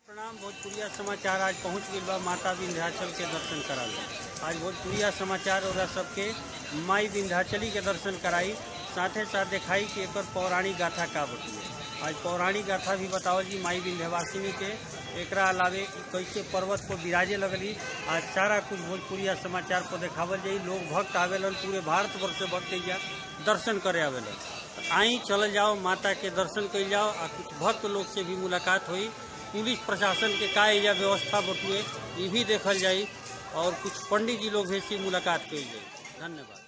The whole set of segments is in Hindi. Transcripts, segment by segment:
प्रणाम। भोजपुरिया समाचार आज पहुँच गई बा माता विंध्याचल के दर्शन करावे। आज भोजपुरिया समाचार और सबके माई विंध्याचली के दर्शन कराई, साथे साथ दिखाई कि एक पौराणिक गाथा का बतुए। आज पौराणिक गाथा भी बतावल जी माई विंध्यवासिनी के। एकरा अलावे कैसे पर्वत पर विराजे लगली, आज सारा कुछ भोजपुरिया समाचार पर देखावल जाई। लोग भक्त आवेलन, पूरे भारतवर्ष से भक्त जा दर्शन करे आवेलन। आई चल जाओ माता के दर्शन कर जाओ। और कुछ भक्त लोग से भी मुलाकात हुई। पुलिस प्रशासन के का या व्यवस्था बटुए ये भी देखल जाई और कुछ पंडित जी लोग से मुलाकात कल जाए। धन्यवाद।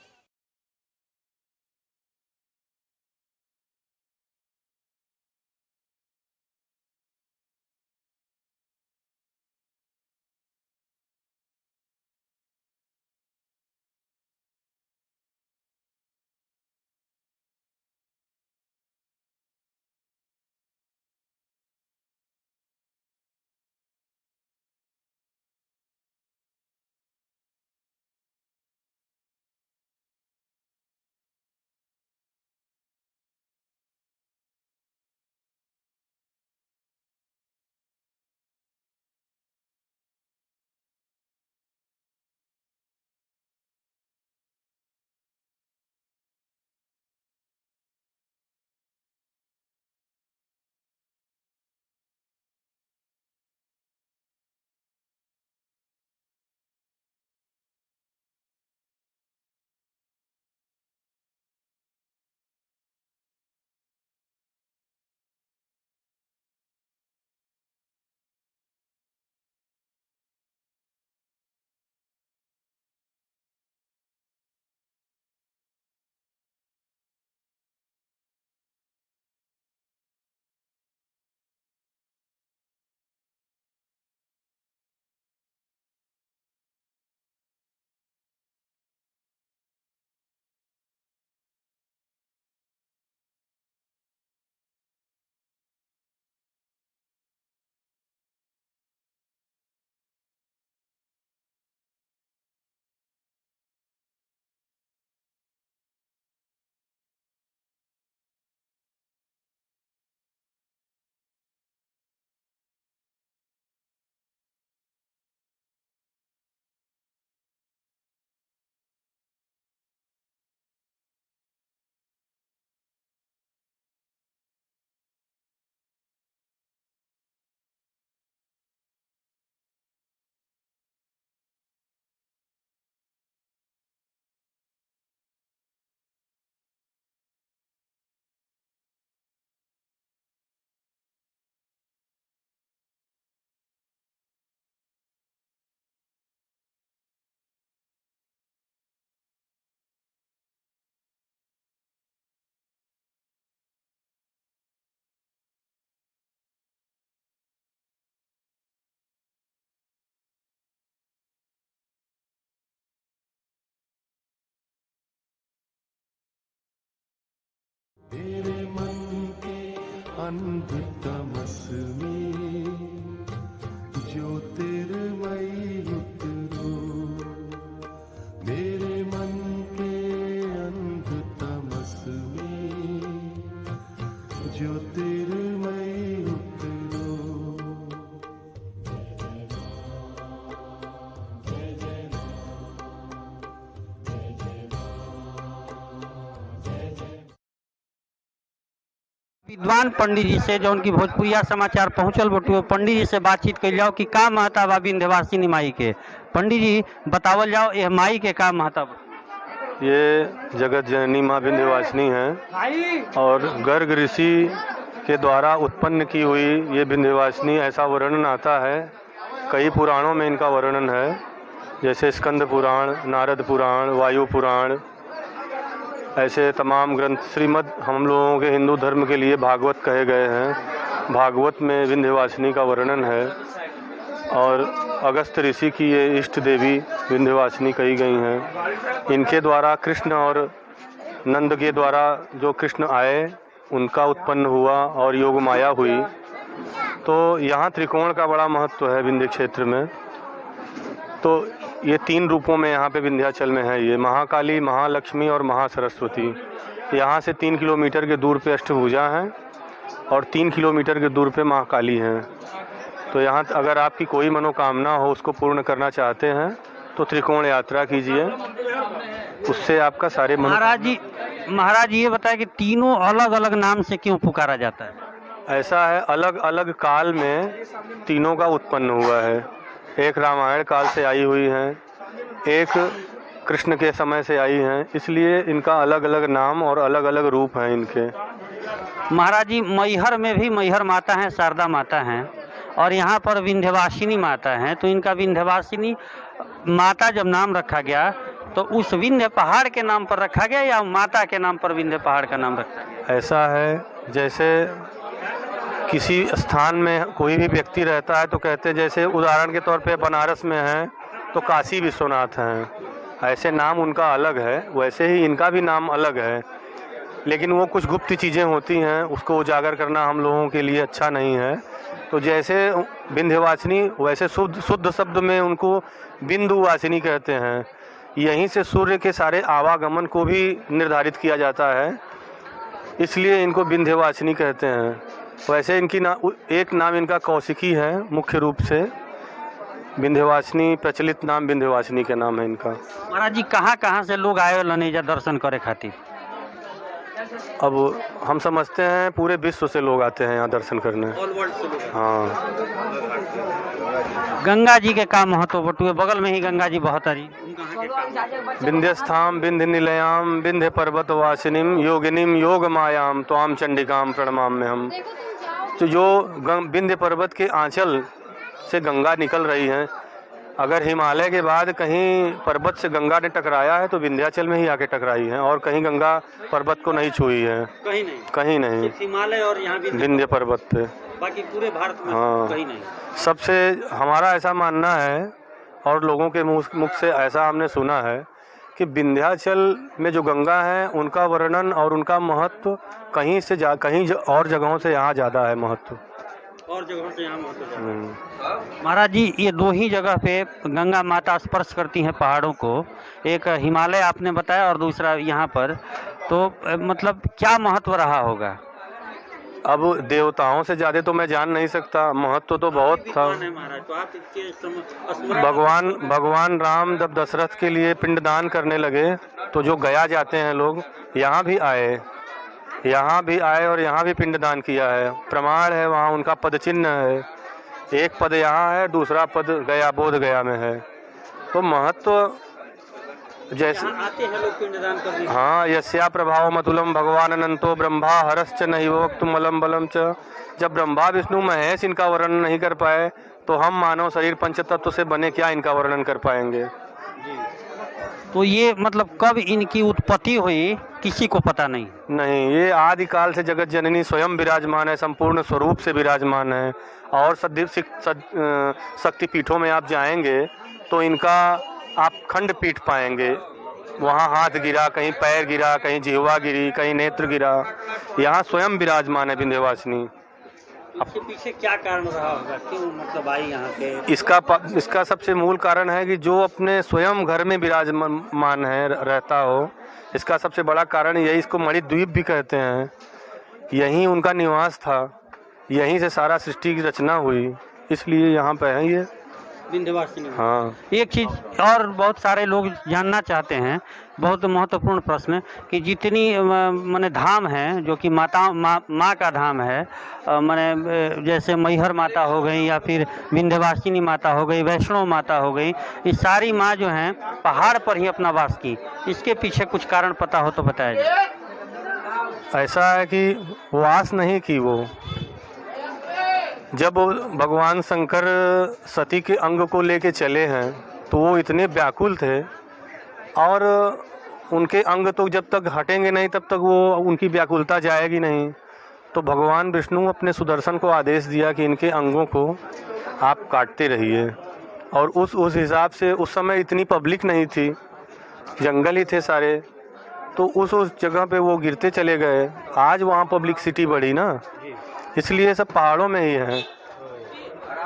तेरे मन के अंधतमस में ज्योतिर्मयी उतरो। मेरे मन के अंधतमस में ज्योतिर्मयी उतरो। विद्वान पंडित जी से जो उनकी भोजपुरिया समाचार पहुंचल बटुए, पंडित जी से बातचीत कर जाओ कि का महत्व बा विंध्यवासिनी माई के। पंडित जी बतावल जाओ यह माई के का महत्व। ये जगत जननी माँ विंध्यवासिनी हैं और गर्ग ऋषि के द्वारा उत्पन्न की हुई ये विंध्यवासिनी, ऐसा वर्णन आता है। कई पुराणों में इनका वर्णन है, जैसे स्कंद पुराण, नारद पुराण, वायु पुराण, ऐसे तमाम ग्रंथ। श्रीमद् हम लोगों के हिंदू धर्म के लिए भागवत कहे गए हैं। भागवत में विंध्यवासिनी का वर्णन है और अगस्त ऋषि की ये इष्ट देवी विंध्यवासिनी कही गई हैं। इनके द्वारा कृष्ण और नंद के द्वारा जो कृष्ण आए उनका उत्पन्न हुआ और योग माया हुई। तो यहाँ त्रिकोण का बड़ा महत्व है विंध्य क्षेत्र में। तो ये 3 रूपों में यहाँ पे विंध्याचल में है। ये महाकाली, महालक्ष्मी और महासरस्वती। यहाँ से 3 किलोमीटर के दूर पे अष्टभुजा हैं और 3 किलोमीटर के दूर पे महाकाली हैं। तो यहाँ अगर आपकी कोई मनोकामना हो, उसको पूर्ण करना चाहते हैं तो त्रिकोण यात्रा कीजिए, उससे आपका सारे महाराज ये बताए कि तीनों अलग अलग नाम से क्यों पुकारा जाता है? ऐसा है, अलग अलग काल में तीनों का उत्पन्न हुआ है। एक रामायण काल से आई हुई हैं, एक कृष्ण के समय से आई हैं, इसलिए इनका अलग अलग नाम और अलग अलग रूप हैं इनके। महाराज जी, मैहर में भी मैहर माता हैं, शारदा माता हैं, और यहाँ पर विंध्यवासिनी माता हैं। तो इनका विंध्यवासिनी माता जब नाम रखा गया तो उस विंध्य पहाड़ के नाम पर रखा गया या माता के नाम पर विंध्य पहाड़ का नाम रखा गया? ऐसा है, जैसे किसी स्थान में कोई भी व्यक्ति रहता है तो कहते हैं, जैसे उदाहरण के तौर पे बनारस में है तो काशी विश्वनाथ हैं, ऐसे नाम उनका अलग है, वैसे ही इनका भी नाम अलग है। लेकिन वो कुछ गुप्त चीज़ें होती हैं, उसको उजागर करना हम लोगों के लिए अच्छा नहीं है। तो जैसे विंध्यवासिनी, वैसे शुद्ध शब्द में उनको बिंदुवासिनी कहते हैं। यहीं से सूर्य के सारे आवागमन को भी निर्धारित किया जाता है, इसलिए इनको विंध्यवासिनी कहते हैं। वैसे इनकी एक नाम इनका कौशिकी है, मुख्य रूप से विंध्यवासिनी प्रचलित नाम विंध्यवासिनी के नाम है इनका। महाराज जी, कहाँ कहाँ से लोग आए लनेजा दर्शन करे खातिर? अब हम समझते हैं पूरे विश्व से लोग आते हैं यहाँ दर्शन करने। हाँ। गंगा जी के का महत्व बटुए? बगल में ही गंगा जी बहुत रही। विंध्यस्थाम विंध्य निलयाम विंध्य पर्वत वासिनीम योगिनीम योग मायाम त्वाम चंडिकाम प्रणमाम में हम। तो जो विंध्य पर्वत के आंचल से गंगा निकल रही है, अगर हिमालय के बाद कहीं पर्वत से गंगा ने टकराया है तो विंध्याचल में ही आके टकराई है, और कहीं गंगा पर्वत को नहीं छुई है, कहीं नहीं। हिमालय और यहाँ विंध्य पर्वत पे, बाकी पूरे भारत में हाँ कहीं नहीं। सबसे हमारा ऐसा मानना है, और लोगों के मुख से ऐसा हमने सुना है कि विंध्याचल में जो गंगा है उनका वर्णन और उनका महत्व कहीं और जगहों से यहाँ ज़्यादा है महत्व, और जगहों से यहाँ महत्व। महाराज जी, ये दो ही जगह पे गंगा माता स्पर्श करती हैं पहाड़ों को, एक हिमालय आपने बताया और दूसरा यहाँ पर, तो मतलब क्या महत्व रहा होगा? अब देवताओं से ज़्यादा तो मैं जान नहीं सकता, महत्व तो बहुत था। भगवान राम जब दशरथ के लिए पिंडदान करने लगे तो जो गया जाते हैं लोग, यहाँ भी आए और यहाँ भी पिंडदान किया है, प्रमाण है, वहाँ उनका पद चिन्ह है। एक पद यहाँ है, दूसरा पद गया बोध गया में है। तो महत्व जैसे आते हैं लोग पिंडदान करने। हाँ, यस्या प्रभाव मतुलम भगवान अनंतो ब्रह्मा हरश्च नहीं वक्तुम अलम बलम च। जब ब्रह्मा विष्णु महेश इनका वर्णन नहीं कर पाए तो हम मानव शरीर पंचतत्व से बने क्या इनका वर्णन कर पाएंगे? तो ये मतलब कब इनकी उत्पत्ति हुई किसी को पता नहीं। ये आदि काल से जगत जननी स्वयं विराजमान है, संपूर्ण स्वरूप से विराजमान है। और शक्ति पीठों में आप जाएंगे तो इनका आप खंड पीठ पाएंगे, वहाँ हाथ गिरा, कहीं पैर गिरा, कहीं जिह्वा गिरी, कहीं नेत्र गिरा, यहाँ स्वयं विराजमान है विंध्यवासिनी। इसके पीछे क्या कारण रहा होगा, क्यों मतलब आई यहाँ पे? इसका सबसे मूल कारण है कि जो अपने स्वयं घर में विराजमान है, रहता हो, इसका सबसे बड़ा कारण यही, इसको मणिद्वीप भी कहते हैं। यहीं उनका निवास था, यहीं से सारा सृष्टि की रचना हुई, इसलिए यहाँ पे है ये विंध्यवासिनी। हाँ। एक चीज़ और बहुत सारे लोग जानना चाहते हैं, बहुत महत्वपूर्ण प्रश्न, कि जितनी माने धाम है जो कि माँ का धाम है, माने जैसे मैहर माता हो गई या फिर विंध्यवासिनी माता हो गई, वैष्णो माता हो गई, ये सारी माँ जो हैं पहाड़ पर ही अपना वास की, इसके पीछे कुछ कारण पता हो तो बताया जाए। ऐसा है कि वास नहीं की वो, जब भगवान शंकर सती के अंग को लेके चले हैं तो वो इतने व्याकुल थे, और उनके अंग तो जब तक हटेंगे नहीं तब तक वो उनकी व्याकुलता जाएगी नहीं। तो भगवान विष्णु अपने सुदर्शन को आदेश दिया कि इनके अंगों को आप काटते रहिए, और उस हिसाब से उस समय इतनी पब्लिक नहीं थी, जंगल ही थे सारे, तो उस जगह पे वो गिरते चले गए। आज वहाँ पब्लिसिटी बढ़ी ना, इसलिए सब पहाड़ों में ही है।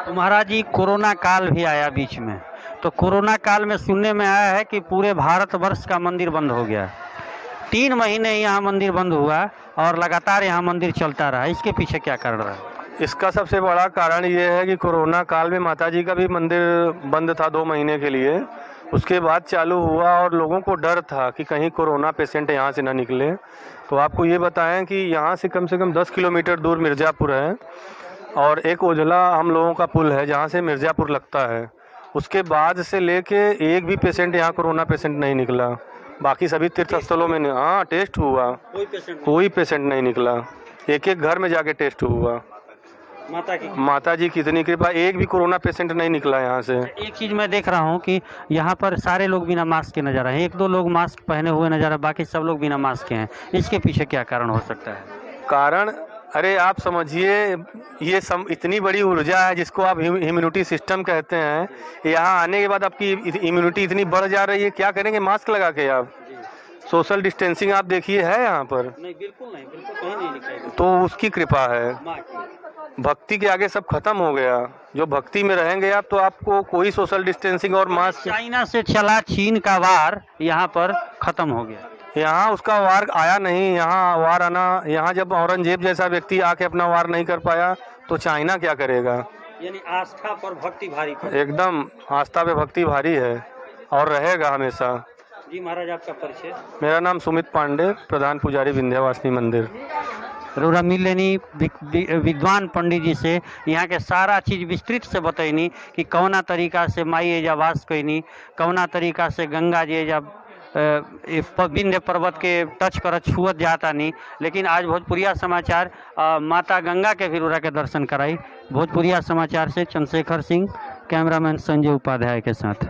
तो महाराज जी, कोरोना काल भी आया बीच में, तो कोरोना काल में सुनने में आया है कि पूरे भारतवर्ष का मंदिर बंद हो गया, 3 महीने यहाँ मंदिर बंद हुआ और लगातार यहाँ मंदिर चलता रहा, इसके पीछे क्या कारण रहा? इसका सबसे बड़ा कारण ये है कि कोरोना काल में माताजी का भी मंदिर बंद था 2 महीने के लिए। उसके बाद चालू हुआ और लोगों को डर था कि कहीं कोरोना पेशेंट यहाँ से ना निकले। तो आपको ये बताएं कि यहाँ से कम 10 किलोमीटर दूर मिर्ज़ापुर है और एक ओझला हम लोगों का पुल है जहाँ से मिर्ज़ापुर लगता है। उसके बाद से लेके एक भी पेशेंट यहाँ कोरोना पेशेंट नहीं निकला। बाकी सभी तीर्थ स्थलों में हाँ टेस्ट हुआ, कोई पेशेंट नहीं निकला। एक घर में जाके टेस्ट हुआ। माता जी की इतनी कृपा, एक भी कोरोना पेशेंट नहीं निकला यहाँ से। एक चीज़ मैं देख रहा हूँ कि यहाँ पर सारे लोग बिना मास्क के नजर आए हैं। 1-2 लोग मास्क पहने हुए नजर आए, बाकी सब लोग बिना मास्क के हैं। इसके पीछे क्या कारण हो सकता है? कारण अरे आप समझिए, ये इतनी बड़ी ऊर्जा है जिसको आप इम्यूनिटी सिस्टम कहते हैं। यहाँ आने के बाद आपकी इम्यूनिटी इतनी बढ़ जा रही है, क्या करेंगे मास्क लगा के आप? सोशल डिस्टेंसिंग आप देखिए है यहाँ पर? नहीं, बिल्कुल नहीं, बिल्कुल कहीं नहीं दिखाई। तो उसकी कृपा है। भक्ति के आगे सब खत्म हो गया। जो भक्ति में रहेंगे आप तो आपको कोई सोशल डिस्टेंसिंग और मास्क। चाइना से चला चीन का वार यहाँ पर खत्म हो गया। यहाँ उसका वार आया नहीं। यहाँ वार आना, यहाँ जब औरंगजेब जैसा व्यक्ति आके अपना वार नहीं कर पाया तो चाइना क्या करेगा? यानी आस्था पर भक्ति भारी पर। एकदम आस्था पे भक्ति भारी है और रहेगा हमेशा। जी महाराज, आपका परिचय? मेरा नाम सुमित पांडे, प्रधान पुजारी विंध्यवासिनी मंदिर। रौरा मिलनी विद्वान पंडित जी से यहाँ के सारा चीज़ विस्तृत से बतैनी कि कौना तरीका से माई एजा वास कैनी, कौना तरीका से गंगा जी एजा विंध्य पर्वत के टच कर छुअत जाता नहीं। लेकिन आज भोजपुरिया समाचार माता गंगा के भी रौरा के दर्शन कराई। भोजपुरिया समाचार से चंद्रशेखर सिंह, कैमरामैन संजय उपाध्याय के साथ।